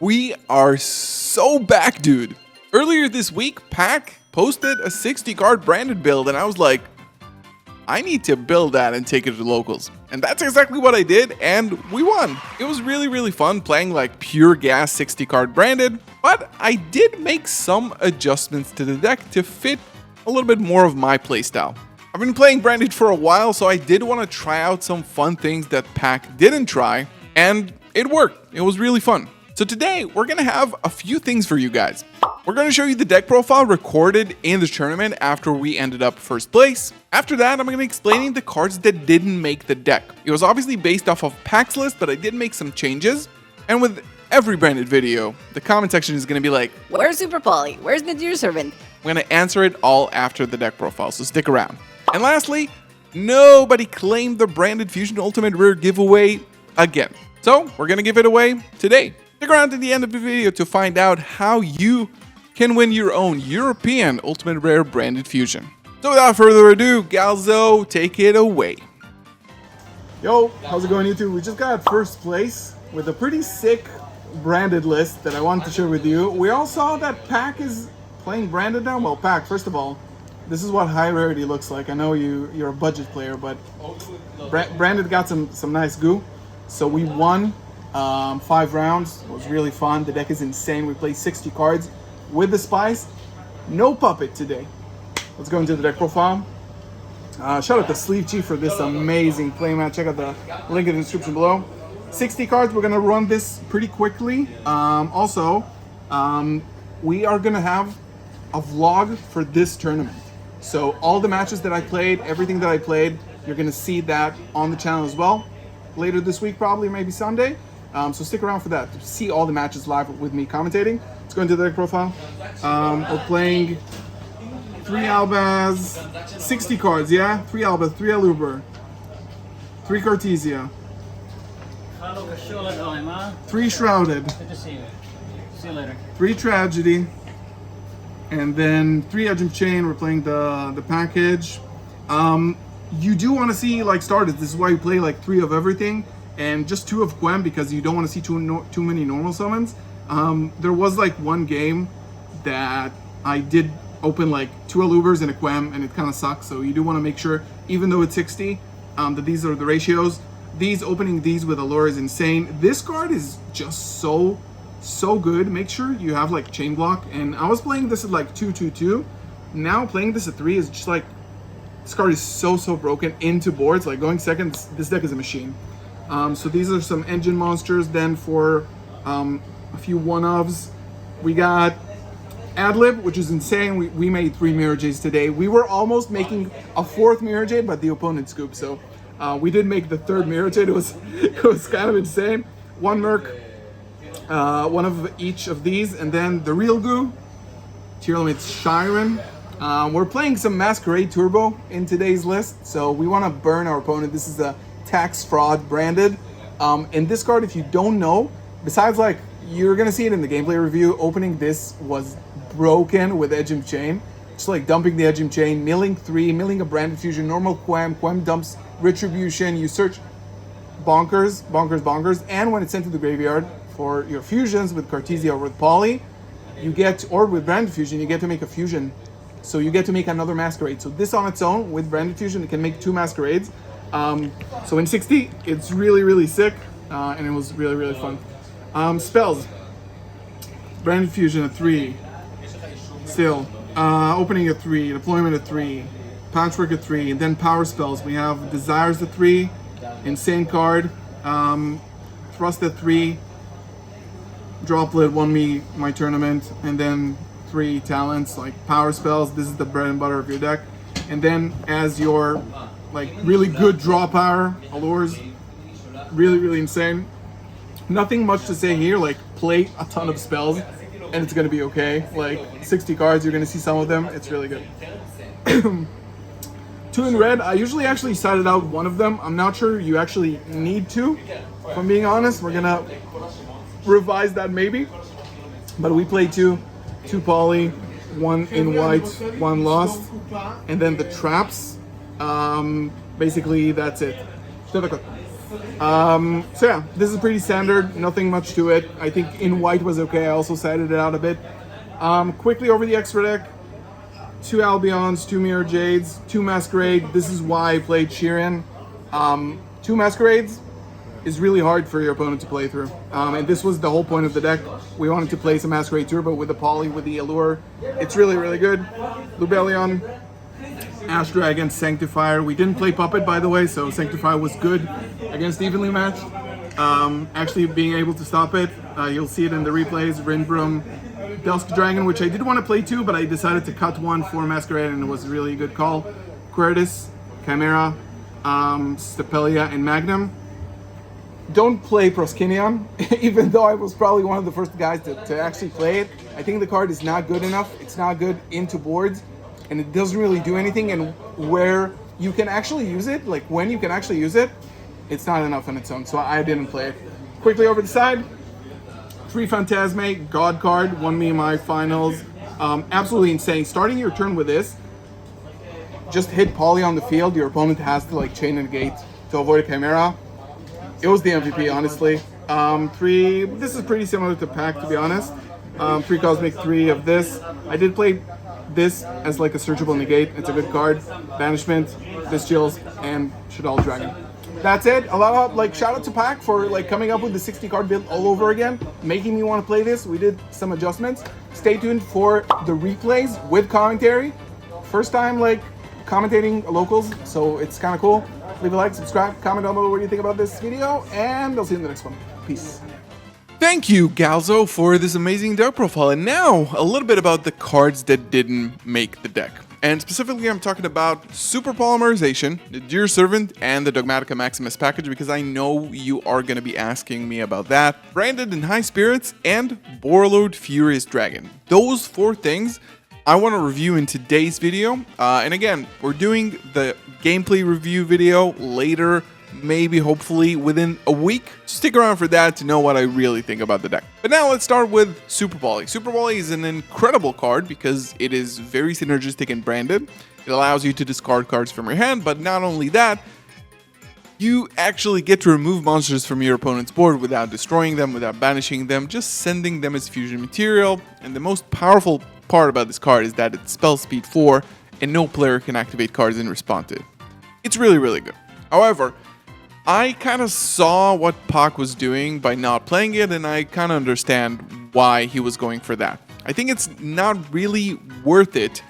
We are so back, dude. Earlier this week, Pack posted a 60 card branded build, and I was like, I need to build that and take it to locals. And that's exactly what I did, and we won. It was really fun playing like pure gas 60 card branded, but I did make some adjustments to the deck to fit a little bit more of my playstyle. I've been playing branded for a while, so I did want to try out some fun things that Pack didn't try, and it worked. It was really fun. So today, we're going to have a few things for you guys. We're going to show you the deck profile recorded in the tournament after we ended up first place. After that, I'm going to be explaining the cards that didn't make the deck. It was obviously based off of Pack's list, but I did make some changes. And with every branded video, the comment section is going to be like, where's Super Poly? Where's Nadir Servant? I'm going to answer it all after the deck profile, so stick around. And lastly, nobody claimed the Branded Fusion Ultimate Rare giveaway again. So we're going to give it away today. Stick around to the end of the video to find out how you can win your own European Ultimate Rare Branded Fusion. So without further ado, Galzo, take it away. Yo, how's it going, YouTube? We just got first place with a pretty sick branded list that I wanted to share with you. We all saw that Pack is playing branded now. Well, Pack, first of all, this is what high rarity looks like. I know you're a budget player, but branded got some nice goo. So we won 5 rounds. It was really fun. The deck is insane. We played 60 cards with the Spice. No Puppet today. Let's go into the deck profile. Shout out to Sleeve Chief for this amazing playmat. Check out the link in the description below. 60 cards. We're gonna run this pretty quickly. We are gonna have a vlog for this tournament. So all the matches that I played, everything that I played, you're gonna see that on the channel as well. Later this week, probably maybe Sunday. So stick around for that to see all the matches live with me commentating. Let's go into the deck profile. We're playing 3 Albaz, 60 cards, yeah? 3 Albaz, 3 Aluber, 3 Cartesia, 3 Shrouded, Good to see you. See you later. 3 Tragedy, and then 3 Edgem Chain. We're playing the package. You do want to see like starters. This is why you play like 3 of everything and just 2 of Quem, because you don't want to see too many normal summons. There was like one game that I did open like 2 Alubers and a Quem, and it kind of sucks. So you do want to make sure, even though it's 60, that these are the ratios. Opening these with Allure is insane. This card is just so good. Make sure you have like Chain Block. And I was playing this at like 2/2/2. Now playing this at 3 is just like, this card is so broken into boards. Like going seconds, this deck is a machine. So these are some engine monsters. Then for a few one-ofs, we got Adlib, which is insane. We made 3 Mirror Jades today. We were almost making a 4th Mirror Jade, but the opponent scooped. So we did make the 3rd Mirror Jade. It was kind of insane. 1 Merc, 1 of each of these, and then the real goo, tier limit Shiren. We're playing some Masquerade Turbo in today's list, so we want to burn our opponent. This is a tax fraud branded. And this card, if you don't know, besides like, you're gonna see it in the gameplay review, opening this was broken with Edgem Chain. Just like dumping the Edgem Chain, milling 3, milling a Branded Fusion, normal Quem dumps Retribution, you search bonkers, and when it's sent to the graveyard for your fusions with Cartesia or with Poly, you get, or with Branded Fusion, you get to make a fusion. So you get to make another Masquerade. So this on its own, with Branded Fusion, it can make 2 Masquerades. So in 60, it's really sick, and it was really fun. Spells. Branded Fusion at 3. Still. Opening at 3. Deployment at 3. Patchwork at 3. And then power spells. We have Desires at 3. Insane card. Thrust at 3. Droplet won me my tournament. And then 3 talents, like power spells. This is the bread and butter of your deck. And then as your like really good draw power, Allures. Really insane. Nothing much to say here, like play a ton of spells and it's gonna be okay. Like 60 cards, you're gonna see some of them, it's really good. 2 in red, I usually actually sided out 1 of them. I'm not sure you actually need to, if I'm being honest. We're gonna revise that maybe. But we played 2 Poly, 1 in white, 1 lost. And then the traps, basically that's it. So yeah, this is pretty standard, nothing much to it. I think in white was okay. I also sided it out a bit. Quickly over the extra deck, 2 Albions, 2 Mirror Jades, 2 Masquerade. This is why I played Sheeran. 2 Masquerades is really hard for your opponent to play through. And this was the whole point of the deck. We wanted to play some Masquerade Turbo with the Poly, with the Allure. It's really, really good. Lubellion, Ash Dragon, Sanctifier. We didn't play Puppet, by the way, so Sanctifier was good against Evenly Matched. Actually being able to stop it. You'll see it in the replays. Rindbrum, Dusk Dragon, which I did want to play too, but I decided to cut one for Masquerade, and it was a really good call. Quertus, Chimera, Stapelia, and Magnum. Don't play Proskinion, even though I was probably one of the first guys to actually play it. I think the card is not good enough. It's not good into boards, and it doesn't really do anything. And where you can actually use it, like when you can actually use it, it's not enough on its own, so I didn't play it. Quickly over the side, 3 Phantasme, God card, won me my finals. Absolutely insane. Starting your turn with this, just hit Poly on the field. Your opponent has to like chain and gate to avoid a Chimera. It was the MVP, honestly. 3, this is pretty similar to Pack, to be honest. 3 Cosmic, 3 of this. I did play this as like a searchable negate. It's a good card. Banishment, Chills, and Shaddoll Dragon. That's it. A lot of like shout out to Pack for like coming up with the 60 card build all over again, making me want to play this. We did some adjustments. Stay tuned for the replays with commentary. First time like commentating locals, so it's kind of cool. Leave a like, subscribe, comment down below what you think about this video, and I'll see you in the next one. Peace. Thank you, Galzo, for this amazing deck profile. And now, a little bit about the cards that didn't make the deck. And specifically, I'm talking about Super Polymerization, the Dear Servant, and the Dogmatica Maximus package, because I know you are going to be asking me about that. Branded in High Spirits, and Borreload Furious Dragon. Those 4 things I want to review in today's video. And again, we're doing the gameplay review video later, maybe hopefully within a week. Stick around for that to know what I really think about the deck. But now let's start with Super Poly. Super Poly is an incredible card because it is very synergistic and branded. It allows you to discard cards from your hand, but not only that, you actually get to remove monsters from your opponent's board without destroying them, without banishing them, just sending them as fusion material. And the most powerful part about this card is that it's spell speed 4 and no player can activate cards in response to it. It's really, really good. However, I kind of saw what Pac was doing by not playing it, and I kind of understand why he was going for that. I think it's not really worth it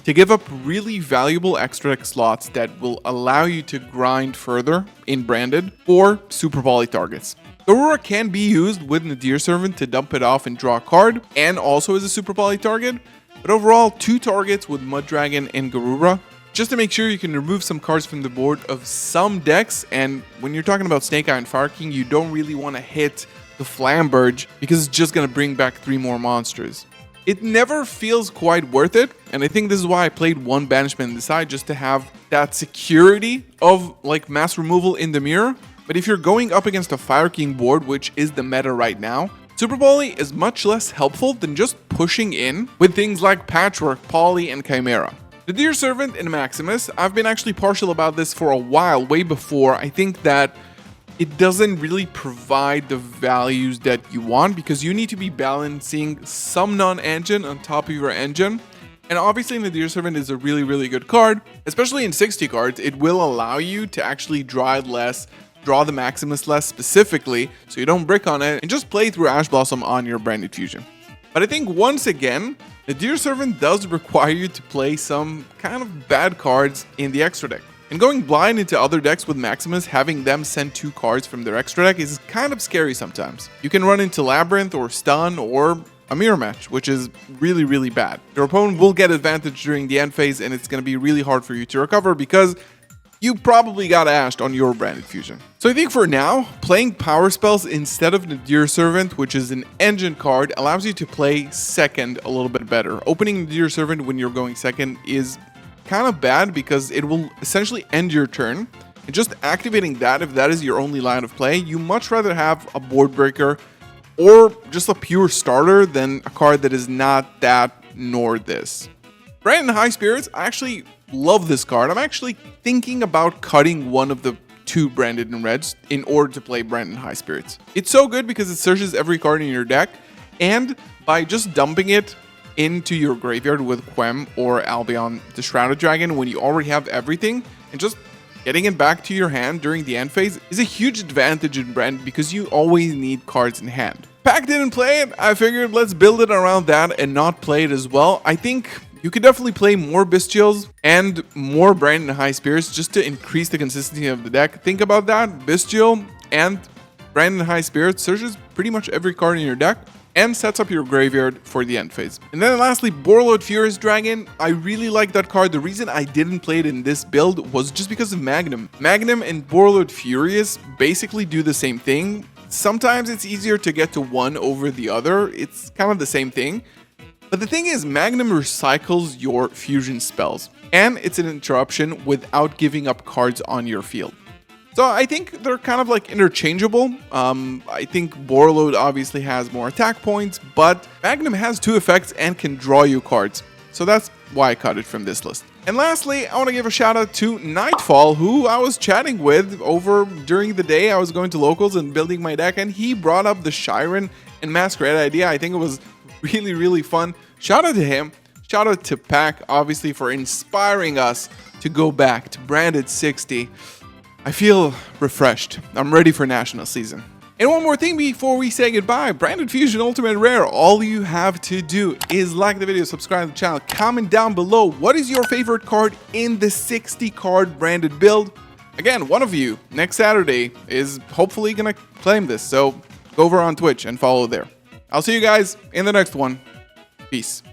to give up really valuable extra deck slots that will allow you to grind further in Branded or Super Poly targets. Aurora can be used with Nadir Servant to dump it off and draw a card, and also as a Super Poly target, but overall 2 targets with Mud Dragon and Garura, just to make sure you can remove some cards from the board of some decks. And when you're talking about Snake Eye and Fire King, you don't really want to hit the Flamberge because it's just going to bring back 3 more monsters. It never feels quite worth it, and I think this is why I played 1 Banishment on the side, just to have that security of like mass removal in the mirror. But if you're going up against a Fire King board, which is the meta right now, Super Poly is much less helpful than just pushing in with things like Patchwork, Poly, and Chimera. The Dear Servant and Maximus, I've been actually partial about this for a while, way before. I think that it doesn't really provide the values that you want because you need to be balancing some non-engine on top of your engine. And obviously the Dear Servant is a really, really good card, especially in 60 cards. It will allow you to actually draw it less, draw the Maximus less specifically, so you don't brick on it, and just play through Ash Blossom on your Branded Fusion. But I think once again, the Dear Servant does require you to play some kind of bad cards in the extra deck. And going blind into other decks with Maximus, having them send 2 cards from their extra deck is kind of scary sometimes. You can run into Labyrinth or Stun or a Mirror Match, which is really, really bad. Your opponent will get advantage during the end phase, and it's going to be really hard for you to recover because you probably got ashed on your Branded Fusion. So I think for now, playing power spells instead of the Dear Servant, which is an engine card, allows you to play second a little bit better. Opening the Dear Servant when you're going second is kind of bad because it will essentially end your turn. And just activating that, if that is your only line of play, you much rather have a board breaker or just a pure starter than a card that is not that nor this. Branded in High Spirits, I actually love this card. I'm actually thinking about cutting one of the 2 Branded and Reds in order to play Branded High Spirits. It's so good because it searches every card in your deck, and by just dumping it into your graveyard with Quem or Albion the Shrouded Dragon when you already have everything, and just getting it back to your hand during the end phase is a huge advantage in Brand because you always need cards in hand. Pack didn't play it, I figured let's build it around that and not play it as well. I think you could definitely play more Bystials and more Branded High Spirits just to increase the consistency of the deck. Think about that, Bystial and Branded High Spirits searches pretty much every card in your deck and sets up your graveyard for the end phase. And then lastly, Borreload Furious Dragon. I really like that card. The reason I didn't play it in this build was just because of Magnum. Magnum and Borreload Furious basically do the same thing. Sometimes it's easier to get to one over the other. It's kind of the same thing. But the thing is, Magnum recycles your fusion spells, and it's an interruption without giving up cards on your field. So I think they're kind of like interchangeable. I think Borreload obviously has more attack points, but Magnum has 2 effects and can draw you cards. So that's why I cut it from this list. And lastly, I want to give a shout out to Nightfall, who I was chatting with over during the day. I was going to locals and building my deck, and he brought up the Shiren and Masquerade idea. I think it was really fun. Shout out to him. Shout out to Pack, obviously, for inspiring us to go back to Branded 60. I feel refreshed. I'm ready for national season. And one more thing before we say goodbye, Branded Fusion Ultimate Rare, all you have to do is like the video, subscribe to the channel, comment down below what is your favorite card in the 60 card branded build. Again, one of you next Saturday is hopefully gonna claim this, so go over on Twitch and follow there. I'll see you guys in the next one. Peace.